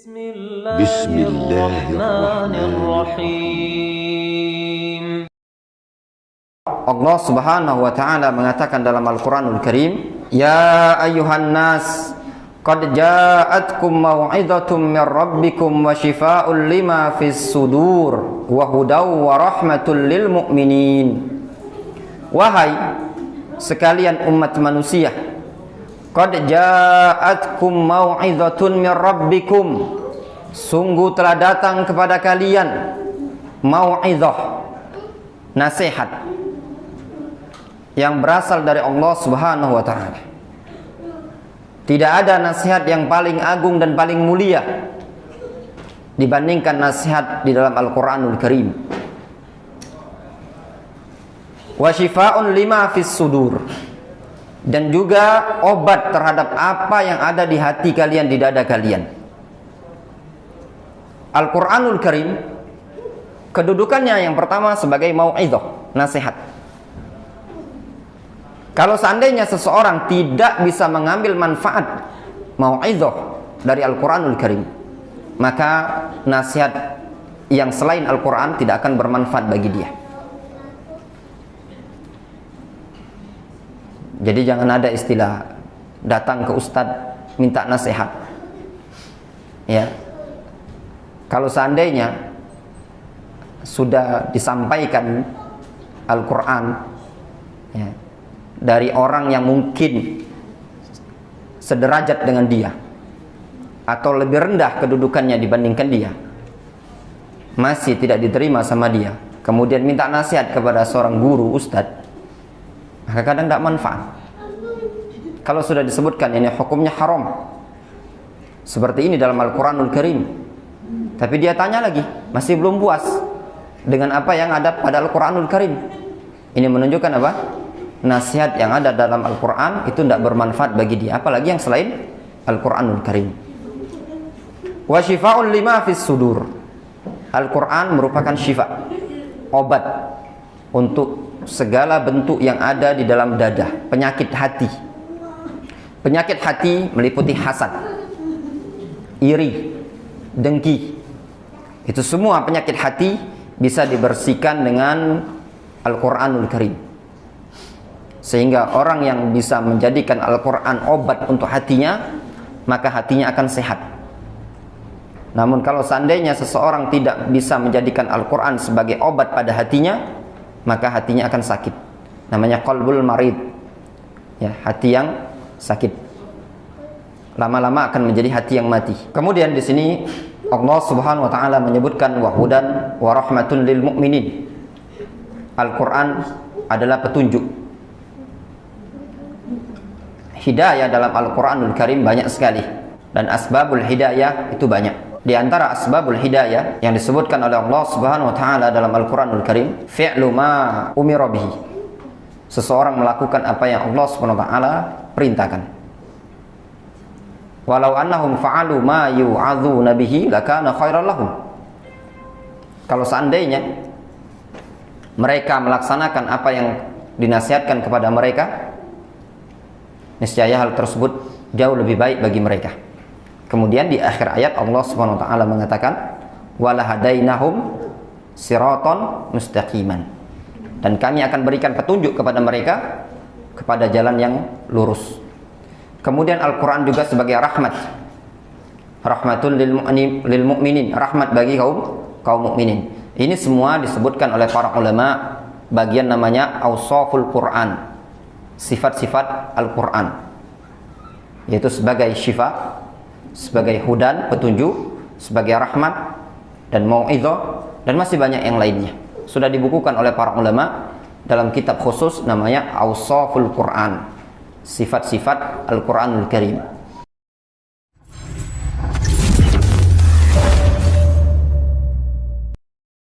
Bismillahirrahmanirrahim. Allah Subhanahu wa ta'ala mengatakan dalam Al-Qur'anul Karim, "Ya ayyuhan nas, qad ja'atkum mau'izatun min rabbikum wa shifaa'un lima fis sudur wa hudaw wa rahmatul lil mu'minin." Wahai sekalian umat manusia, qad ja'atkum mau'izatun min rabbikum, sungguh telah datang kepada kalian mau'izah, nasihat yang berasal dari Allah Subhanahu wa ta'ala. Tidak ada nasihat yang paling agung dan paling mulia dibandingkan nasihat di dalam Al-Qur'anul Karim. Wa shifaa'un lima fis sudur, dan juga obat terhadap apa yang ada di hati kalian, di dada kalian. Al-Qur'anul Karim kedudukannya yang pertama sebagai mau'izah, nasihat. Kalau seandainya seseorang tidak bisa mengambil manfaat mau'izah dari Al-Qur'anul Karim, maka nasihat yang selain Al-Qur'an tidak akan bermanfaat bagi dia. Jadi jangan ada istilah datang ke ustadz minta nasihat. Ya. Kalau seandainya sudah disampaikan Al-Qur'an, ya, dari orang yang mungkin sederajat dengan dia atau lebih rendah kedudukannya dibandingkan dia, masih tidak diterima sama dia, kemudian minta nasihat kepada seorang guru, ustadz, maka kadang tidak manfaat. Kalau sudah disebutkan ini hukumnya haram, seperti ini dalam Al-Quranul Karim, tapi dia tanya lagi, masih belum puas dengan apa yang ada pada Al-Quranul Karim, ini menunjukkan apa? Nasihat yang ada dalam Al-Quran itu tidak bermanfaat bagi dia, apalagi yang selain Al-Quranul Karim. Wa shifa'un lima fis sudur, Al-Quran merupakan syifa, obat untuk segala bentuk yang ada di dalam dada, penyakit hati. Penyakit hati meliputi hasad, iri, dengki. Itu semua penyakit hati bisa dibersihkan dengan Al-Quranul Karim. Sehingga orang yang bisa menjadikan Al-Quran obat untuk hatinya, maka hatinya akan sehat. Namun kalau seandainya seseorang tidak bisa menjadikan Al-Quran sebagai obat pada hatinya, maka hatinya akan sakit. Namanya qalbul marid, ya, hati yang sakit. Lama-lama akan menjadi hati yang mati. Kemudian di sini Allah Subhanahu wa ta'ala menyebutkan wa hudan wa rahmatun lil mu'minin. Al-Quran adalah petunjuk. Hidayah dalam Al-Quranul Karim banyak sekali, dan asbabul hidayah itu banyak. Di antara asbabul hidayah yang disebutkan oleh Allah Subhanahu wa ta'ala dalam Al-Quranul Karim, fi'lu ma umira bihi, seseorang melakukan apa yang Allah Subhanahu wa ta'ala perintahkan. Walau annahum fa'alu ma yu'adzuna bihi lakana khairan lahum. Kalau seandainya mereka melaksanakan apa yang dinasihatkan kepada mereka, niscaya hal tersebut jauh lebih baik bagi mereka. Kemudian di akhir ayat Allah Subhanahu wa ta'ala mengatakan wala hadainahum siraton mustaqiman, dan kami akan berikan petunjuk kepada mereka kepada jalan yang lurus. Kemudian Al-Quran juga sebagai rahmat, rahmatul lil mu'minin, rahmat bagi kaum mukminin. Ini semua disebutkan oleh para ulama, bagian namanya awsaful Quran, sifat-sifat Al-Quran, yaitu sebagai syifa, sebagai hudan, petunjuk, sebagai rahmat dan mau'izah, dan masih banyak yang lainnya. Sudah dibukukan oleh para ulama dalam kitab khusus namanya Awsaful Quran, sifat-sifat Al-Quranul Karim.